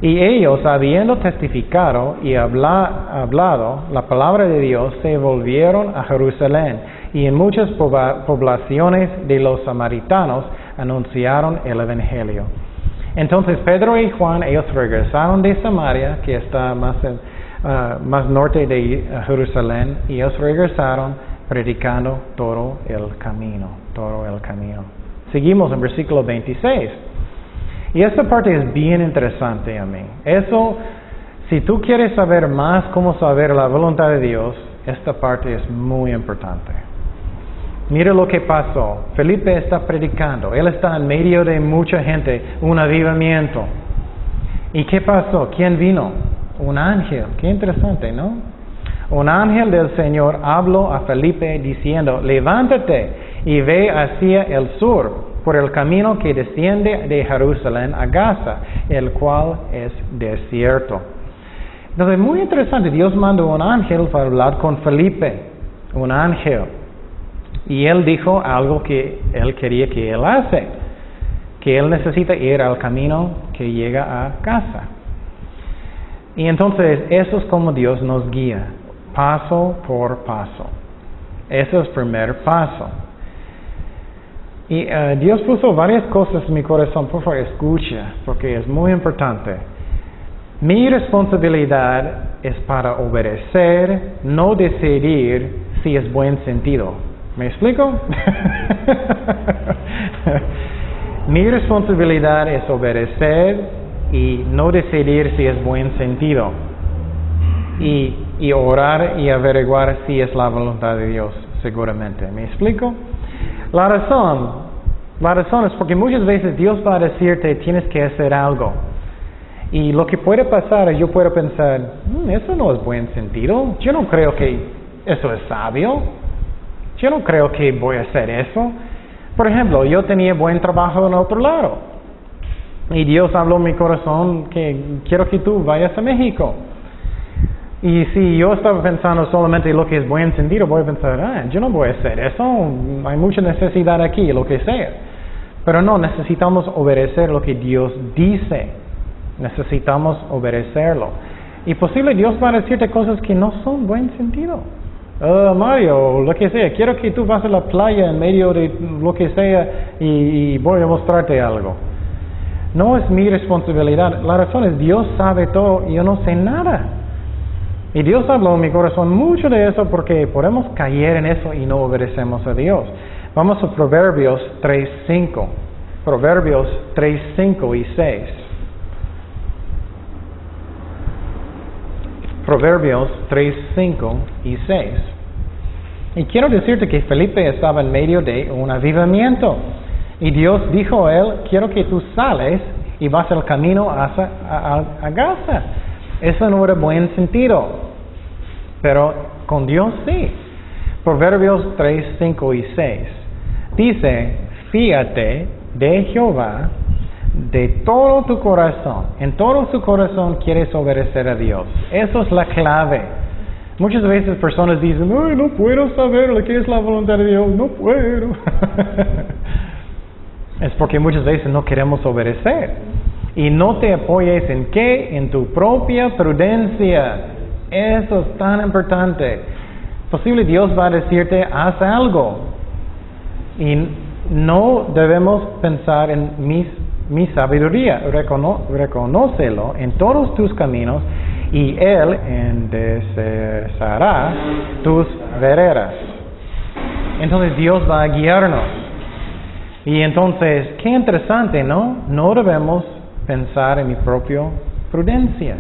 Y ellos, habiendo testificado y hablado la palabra de Dios, se volvieron a Jerusalén, y en muchas poblaciones de los samaritanos anunciaron el Evangelio. Entonces Pedro y Juan, ellos regresaron de Samaria, que está más norte de Jerusalén, y ellos regresaron predicando todo el camino. Seguimos en versículo 26. Y esta parte es bien interesante a mí. Eso, si tú quieres saber más cómo saber la voluntad de Dios, esta parte es muy importante. Mira lo que pasó. Felipe está predicando. Él está en medio de mucha gente, un avivamiento. ¿Y qué pasó? ¿Quién vino? Un ángel. Qué interesante, ¿no? Un ángel del Señor habló a Felipe diciendo, levántate y ve hacia el sur, por el camino que desciende de Jerusalén a Gaza, el cual es desierto. Entonces, muy interesante, Dios mandó un ángel para hablar con Felipe, un ángel. Y él dijo algo que él quería que él hace, que él necesita ir al camino que llega a Gaza. Y entonces, eso es como Dios nos guía, paso por paso. Ese es el primer paso. Y Dios puso varias cosas en mi corazón. Por favor, escucha, porque es muy importante. Mi responsabilidad es para obedecer, no decidir si es buen sentido. ¿Me explico? Mi responsabilidad es obedecer y no decidir si es buen sentido. Y orar y averiguar si es la voluntad de Dios, seguramente. ¿Me explico? La razón es porque muchas veces Dios va a decirte tienes que hacer algo. Y lo que puede pasar es yo puedo pensar, eso no es buen sentido. Yo no creo que eso es sabio. Yo no creo que voy a hacer eso. Por ejemplo, yo tenía buen trabajo en otro lado. Y Dios habló en mi corazón que quiero que tú vayas a México. Y si yo estaba pensando solamente lo que es buen sentido, voy a pensar, yo no voy a hacer eso, hay mucha necesidad aquí, lo que sea. Pero no, necesitamos obedecer lo que Dios dice. Necesitamos obedecerlo. Y posible Dios va a decirte cosas que no son buen sentido. Mario, lo que sea, quiero que tú vas a la playa en medio de lo que sea y voy a mostrarte algo. No es mi responsabilidad. La razón es Dios sabe todo y yo no sé nada. Y Dios habló en mi corazón mucho de eso porque podemos caer en eso y no obedecemos a Dios. Vamos a Proverbios 3:5. Proverbios 3:5 y 6. Proverbios 3:5 y 6. Y quiero decirte que Felipe estaba en medio de un avivamiento. Y Dios dijo a él, quiero que tú sales y vas al camino a Gaza. Eso no era buen sentido. Pero con Dios sí. Proverbios 3:5 y 6. Dice, fíate de Jehová de todo tu corazón. En todo tu corazón quieres obedecer a Dios. Eso es la clave. Muchas veces personas dicen, no puedo saber lo que es la voluntad de Dios. No puedo. Es porque muchas veces no queremos obedecer. Y no te apoyes en qué, en tu propia prudencia. Eso es tan importante. Posible Dios va a decirte, haz algo. Y no debemos pensar en mi sabiduría. Reconócelo en todos tus caminos y Él enderezará tus veredas. Entonces Dios va a guiarnos. Y entonces, qué interesante, ¿no? No debemos pensar en mi propia prudencia.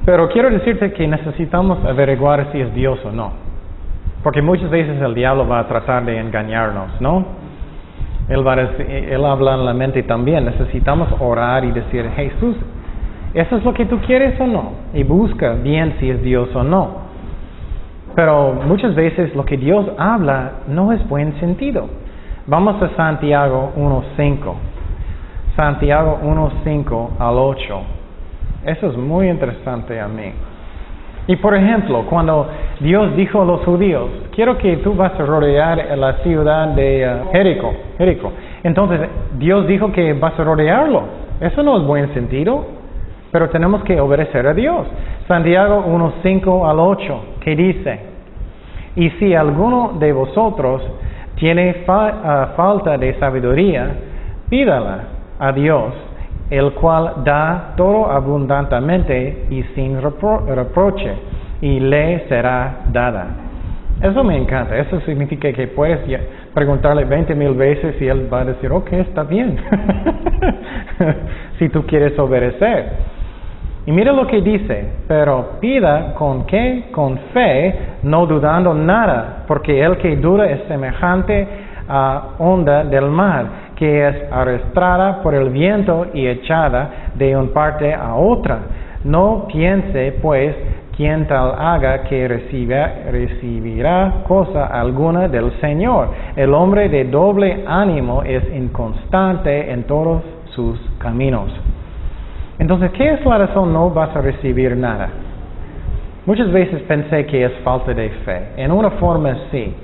Pero quiero decirte que necesitamos averiguar si es Dios o no. Porque muchas veces el diablo va a tratar de engañarnos, ¿no? Él habla en la mente también. Necesitamos orar y decir, Jesús, ¿eso es lo que tú quieres o no? Y busca bien si es Dios o no. Pero muchas veces lo que Dios habla no es buen sentido. Vamos a Santiago 1:5. Santiago 1:5 al 8. Eso es muy interesante a mí. Y por ejemplo, cuando Dios dijo a los judíos, quiero que tú vas a rodear la ciudad de Jericó. Entonces, Dios dijo que vas a rodearlo. Eso no es buen sentido, pero tenemos que obedecer a Dios. Santiago 1:5 al 8, que dice, y si alguno de vosotros tiene falta de sabiduría, pídala a Dios, el cual da todo abundantemente y sin reproche, y le será dada. Eso me encanta. Eso significa que puedes preguntarle 20,000 veces y Él va a decir, ok, está bien. Si tú quieres obedecer. Y mira lo que dice, pero pida ¿con qué? Con fe, no dudando nada, porque el que duda es semejante a onda del mar, que es arrastrada por el viento y echada de una parte a otra. No piense, pues, quien tal haga que recibirá cosa alguna del Señor. El hombre de doble ánimo es inconstante en todos sus caminos. Entonces, ¿qué es la razón no vas a recibir nada? Muchas veces pensé que es falta de fe. En una forma sí.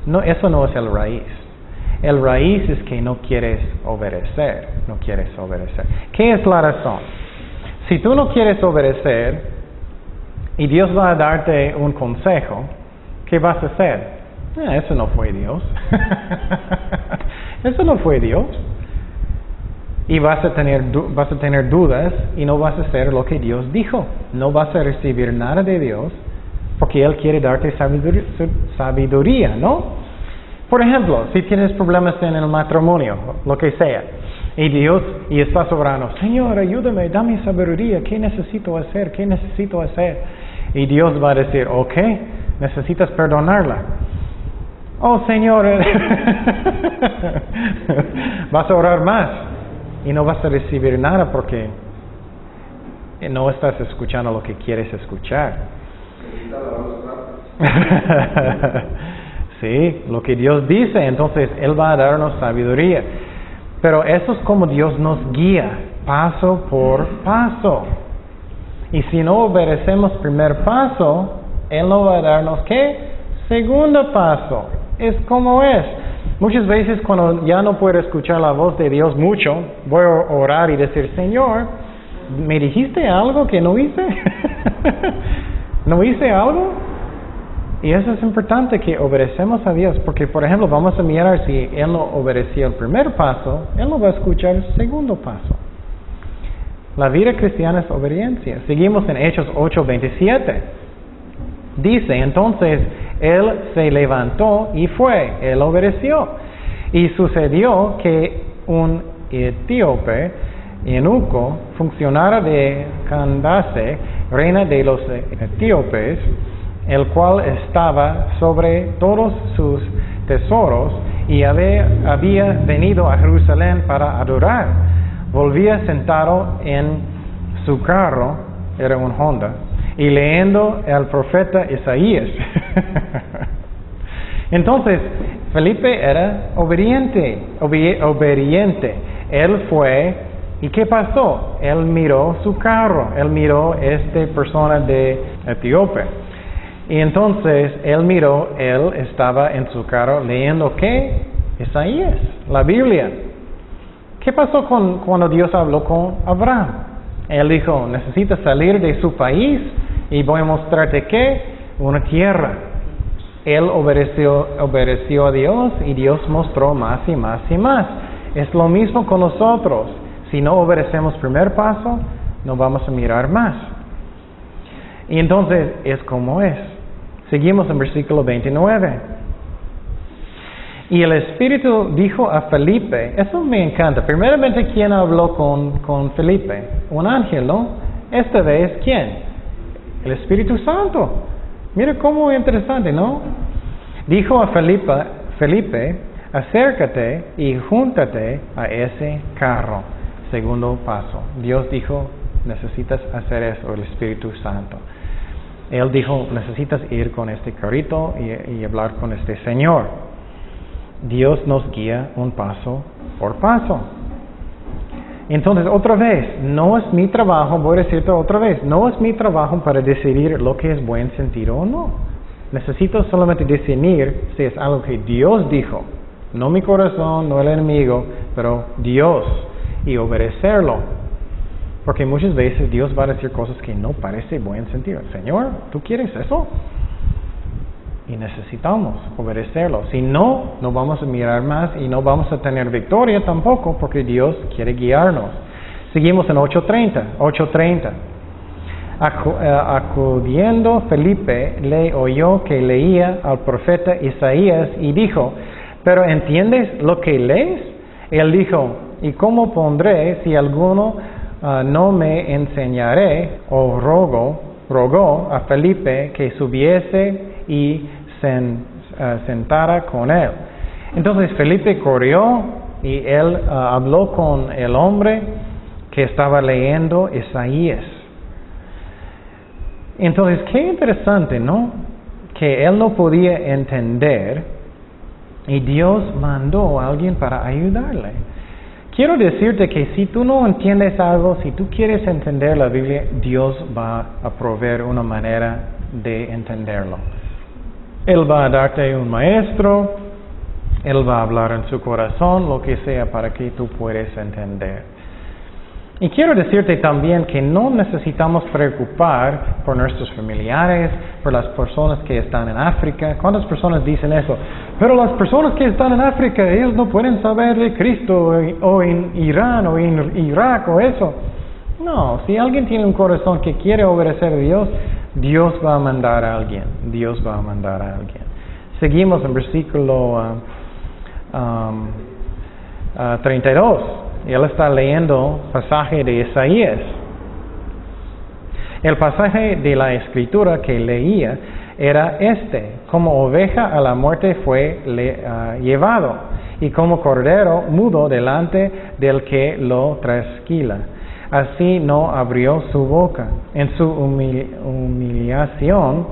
No, eso no es el raíz. El raíz es que no quieres obedecer. ¿Qué es la razón? Si tú no quieres obedecer y Dios va a darte un consejo, ¿qué vas a hacer? Eso no fue Dios. Eso no fue Dios. Y vas a tener dudas y no vas a hacer lo que Dios dijo. No vas a recibir nada de Dios porque Él quiere darte sabiduría, ¿no? Por ejemplo, si tienes problemas en el matrimonio, lo que sea, y estás orando, Señor, ayúdame, dame sabiduría, ¿qué necesito hacer? Y Dios va a decir, ok, necesitas perdonarla. Oh, Señor, vas a orar más y no vas a recibir nada porque no estás escuchando lo que quieres escuchar. Sí, lo que Dios dice, entonces Él va a darnos sabiduría. Pero eso es como Dios nos guía, paso por paso. Y si no obedecemos primer paso, Él no va a darnos, ¿qué? Segundo paso. Es como es. Muchas veces cuando ya no puedo escuchar la voz de Dios mucho, voy a orar y decir, Señor, ¿me dijiste algo que no hice? ¿No hice algo? Y eso es importante que obedecemos a Dios, porque por ejemplo vamos a mirar si Él no obedeció el primer paso, Él no va a escuchar el segundo paso. La vida cristiana es obediencia. Seguimos en Hechos 8:27. Dice, entonces Él se levantó y fue, Él obedeció. Y sucedió que un etíope, eunuco, funcionario de Candace, reina de los etíopes, el cual estaba sobre todos sus tesoros y había venido a Jerusalén para adorar. Volvía sentado en su carro, era un Honda, y leyendo el profeta Isaías. Entonces, Felipe era obediente. Él fue, ¿y qué pasó? Él miró su carro, él miró esta persona de Etiopía. Y entonces él estaba en su carro leyendo ¿qué? Isaías, la Biblia. ¿Qué pasó cuando Dios habló con Abraham? Él dijo, necesitas salir de su país y voy a mostrarte ¿qué? Una tierra. Él obedeció a Dios y Dios mostró más y más y más. Es lo mismo con nosotros. Si no obedecemos primer paso, no vamos a mirar más. Y entonces es como es. Seguimos en versículo 29. Y el Espíritu dijo a Felipe, eso me encanta. Primeramente, ¿quién habló con Felipe? Un ángel, ¿no? Esta vez, ¿quién? El Espíritu Santo. Mira cómo interesante, ¿no? Dijo a Felipe, acércate y júntate a ese carro. Segundo paso. Dios dijo, necesitas hacer eso, el Espíritu Santo. Él dijo, necesitas ir con este carrito y hablar con este Señor. Dios nos guía un paso por paso. Entonces, otra vez, no es mi trabajo, voy a decirte otra vez, no es mi trabajo para decidir lo que es buen sentido o no. Necesito solamente discernir si es algo que Dios dijo, no mi corazón, no el enemigo, pero Dios, y obedecerlo. Porque muchas veces Dios va a decir cosas que no parece buen sentido. Señor, ¿tú quieres eso? Y necesitamos obedecerlo. Si no, no vamos a mirar más y no vamos a tener victoria tampoco, porque Dios quiere guiarnos. Seguimos en 8:30. Acudiendo Felipe, le oyó que leía al profeta Isaías y dijo, ¿pero entiendes lo que lees? Él dijo, ¿y cómo pondré si alguno no me enseñaré? O rogó a Felipe que subiese y sentara con él. Entonces Felipe corrió y él habló con el hombre que estaba leyendo Isaías. Entonces, qué interesante, ¿no? Que él no podía entender y Dios mandó a alguien para ayudarle. Quiero decirte que si tú no entiendes algo, si tú quieres entender la Biblia, Dios va a proveer una manera de entenderlo. Él va a darte un maestro, Él va a hablar en su corazón, lo que sea, para que tú puedas entender. Y quiero decirte también que no necesitamos preocupar por nuestros familiares, por las personas que están en África. ¿Cuántas personas dicen eso? Pero las personas que están en África, ellos no pueden saber de Cristo, o en Irán, o en Irak, o eso. No, si alguien tiene un corazón que quiere obedecer a Dios, Dios va a mandar a alguien. Dios va a mandar a alguien. Seguimos en versículo 32. Él está leyendo pasaje de Isaías. El pasaje de la Escritura que leía era como oveja a la muerte fue llevado, y como cordero mudo delante del que lo trasquila. Así no abrió su boca. En su humillación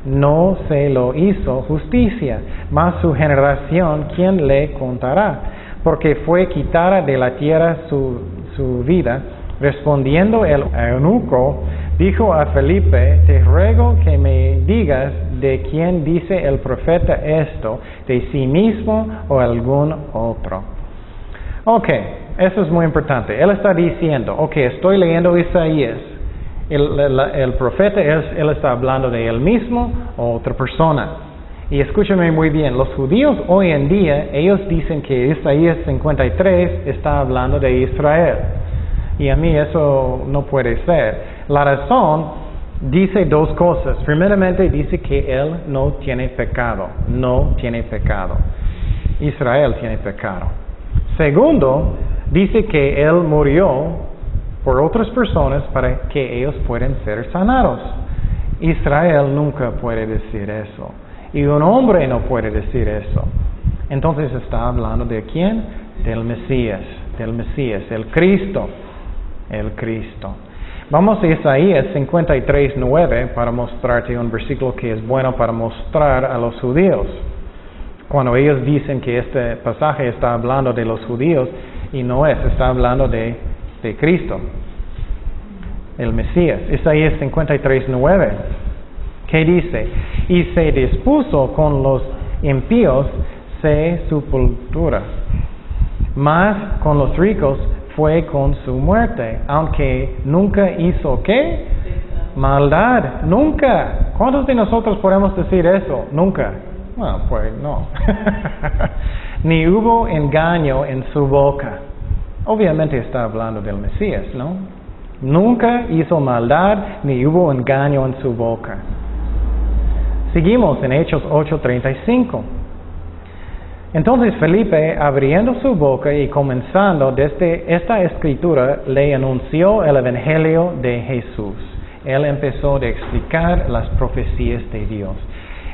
no se lo hizo justicia, mas su generación, ¿quién le contará? Porque fue quitada de la tierra su vida. Respondiendo el eunuco, dijo a Felipe, te ruego que me digas de quién dice el profeta esto, de sí mismo o algún otro. Ok, eso es muy importante. Él está diciendo, estoy leyendo Isaías. El profeta, él está hablando de él mismo o otra persona. Y escúchame muy bien, los judíos hoy en día, ellos dicen que Isaías 53 está hablando de Israel. Y a mí eso no puede ser. La razón dice dos cosas. Primeramente dice que él no tiene pecado. No tiene pecado. Israel tiene pecado. Segundo, dice que él murió por otras personas para que ellos puedan ser sanados. Israel nunca puede decir eso. Y un hombre no puede decir eso. Entonces está hablando de quién? Del Mesías, el Cristo. El Cristo. Vamos a Isaías 53:9 para mostrarte un versículo que es bueno para mostrar a los judíos. Cuando ellos dicen que este pasaje está hablando de los judíos, y no está hablando de Cristo, el Mesías. Isaías 53:9. ¿Qué dice? Y se dispuso con los impíos sepultura, mas con los ricos fue con su muerte, aunque nunca hizo ¿qué? Maldad, nunca. ¿Cuántos de nosotros podemos decir eso? Nunca. Bueno, pues no. Ni hubo engaño en su boca. Obviamente está hablando del Mesías, ¿no? Nunca hizo maldad ni hubo engaño en su boca. Seguimos en Hechos 8:35. Entonces Felipe, abriendo su boca y comenzando desde esta escritura, le anunció el Evangelio de Jesús. Él empezó a explicar las profecías de Dios.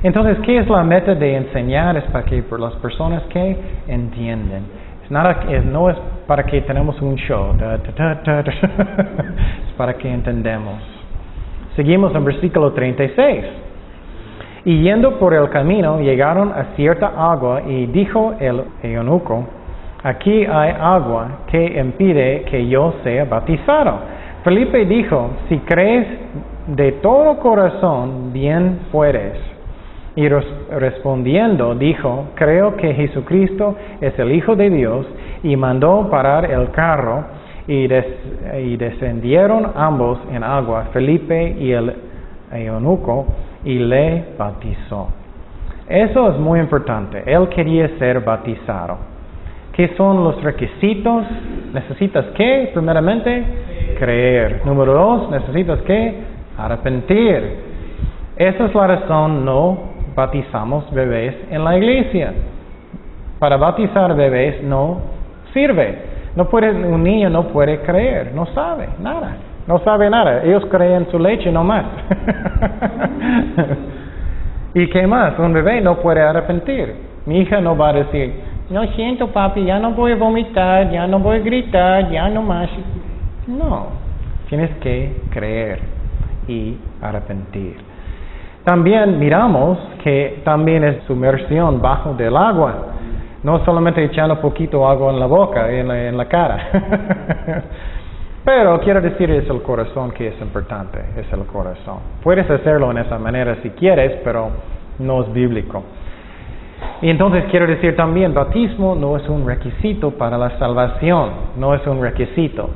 Entonces, ¿qué es la meta de enseñar? Es para que por las personas que entienden. No es para que tenemos un show. Es para que entendemos. Seguimos en versículo 36. Y yendo por el camino, llegaron a cierta agua, y dijo el eunuco: aquí hay agua que impide que yo sea bautizado. Felipe dijo: si crees de todo corazón, bien puedes. Y respondiendo dijo: creo que Jesucristo es el Hijo de Dios. Y mandó parar el carro, y descendieron ambos en agua, Felipe y el eunuco, y le bautizó. Eso es muy importante. Él quería ser bautizado. ¿Qué son los requisitos? ¿Necesitas qué? Primeramente, creer. Número 2, necesitas qué? Arrepentir. Esa es la razón no bautizamos bebés en la iglesia. Para bautizar bebés no sirve. Un niño no puede creer, no sabe nada. No sabe nada. Ellos creen su leche nomás. ¿Y qué más? Un bebé no puede arrepentir. Mi hija no va a decir: no siento, papi, ya no voy a vomitar, ya no voy a gritar, ya no más. No. Tienes que creer y arrepentir. También miramos que también es sumersión bajo del agua. No solamente echando poquito agua en la boca, en la cara. Pero quiero decir, es el corazón que es importante, es el corazón. Puedes hacerlo en esa manera si quieres, pero no es bíblico. Y entonces quiero decir también, bautismo no es un requisito para la salvación, no es un requisito.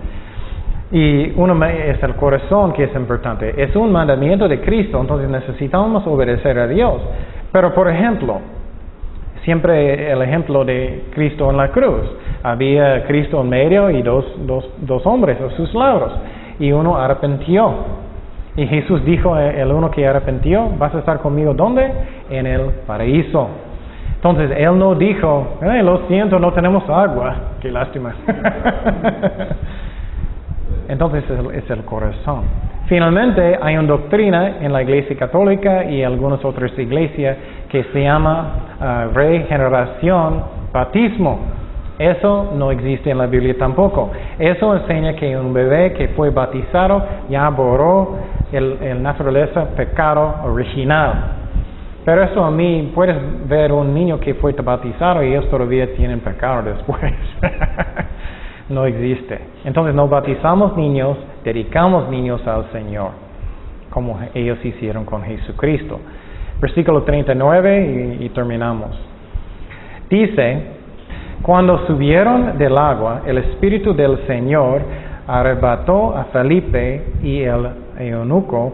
Y es el corazón que es importante. Es un mandamiento de Cristo, entonces necesitamos obedecer a Dios. Pero por ejemplo, siempre el ejemplo de Cristo en la cruz. Había Cristo en medio y dos hombres a sus lados. Y uno arrepintió. Y Jesús dijo, el uno que arrepintió, vas a estar conmigo, ¿dónde? En el paraíso. Entonces, Él no dijo, lo siento, no tenemos agua. Qué lástima. Entonces, es el corazón. Finalmente, hay una doctrina en la Iglesia Católica y algunas otras iglesias que se llama regeneración, bautismo. Eso no existe en la Biblia tampoco. Eso enseña que un bebé que fue bautizado ya borró el naturaleza pecado original. Pero eso a mí, puedes ver un niño que fue bautizado y ellos todavía tienen pecado después. No existe. Entonces no bautizamos niños, dedicamos niños al Señor, como ellos hicieron con Jesucristo. Versículo 39 y terminamos. Dice: cuando subieron del agua, el Espíritu del Señor arrebató a Felipe, y el eunuco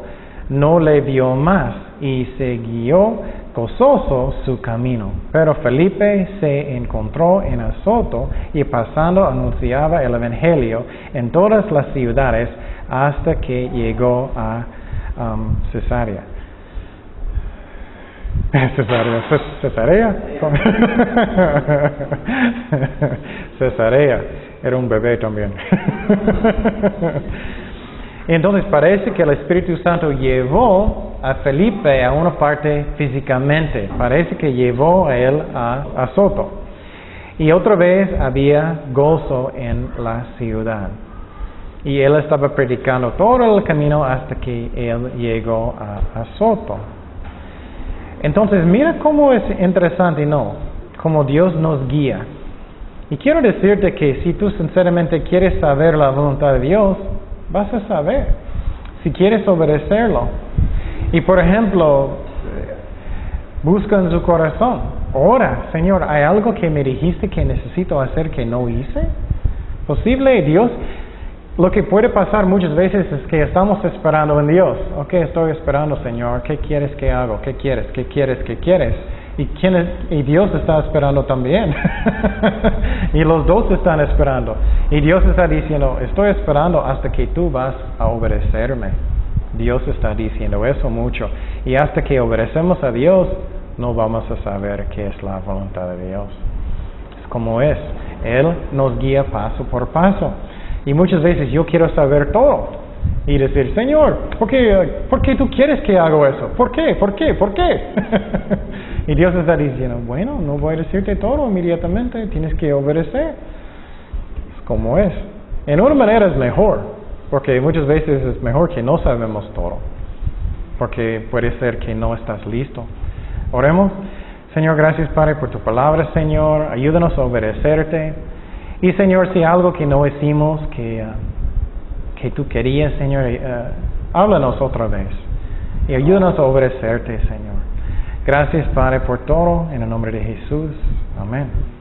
no le vio más, y siguió gozoso su camino. Pero Felipe se encontró en Azoto, y pasando anunciaba el Evangelio en todas las ciudades hasta que llegó a Cesarea. Cesarea. Cesarea. Era un bebé también. Entonces parece que el Espíritu Santo llevó a Felipe a una parte físicamente. Parece que llevó a él a Azoto. Y otra vez había gozo en la ciudad. Y él estaba predicando todo el camino hasta que él llegó a Azoto. Entonces mira cómo es interesante, ¿no? Cómo Dios nos guía. Y quiero decirte que si tú sinceramente quieres saber la voluntad de Dios, vas a saber. Si quieres obedecerlo. Y por ejemplo, busca en su corazón. Ora, Señor, ¿hay algo que me dijiste que necesito hacer que no hice? ¿Posible? Dios, lo que puede pasar muchas veces es que estamos esperando en Dios. Ok, estoy esperando, Señor. ¿Qué quieres que haga? ¿Qué quieres? ¿Qué quieres? ¿Qué quieres? Y Dios está esperando también. Y los dos están esperando. Y Dios está diciendo, estoy esperando hasta que tú vas a obedecerme. Dios está diciendo eso mucho. Y hasta que obedecemos a Dios, no vamos a saber qué es la voluntad de Dios. Es como es. Él nos guía paso por paso. Y muchas veces yo quiero saber todo. Y decir, Señor, ¿por qué tú quieres que haga eso? ¿Por qué? ¿Por qué? ¿Por qué? Y Dios está diciendo, bueno, no voy a decirte todo inmediatamente, tienes que obedecer. Es como es. En una manera es mejor, porque muchas veces es mejor que no sabemos todo, porque puede ser que no estás listo. Oremos. Señor, gracias Padre por tu palabra, Señor. Ayúdanos a obedecerte. Y Señor, si algo que no hicimos, que tú querías, Señor, háblanos otra vez. Y ayúdanos a obedecerte, Señor. Gracias, Padre, por todo. En el nombre de Jesús. Amén.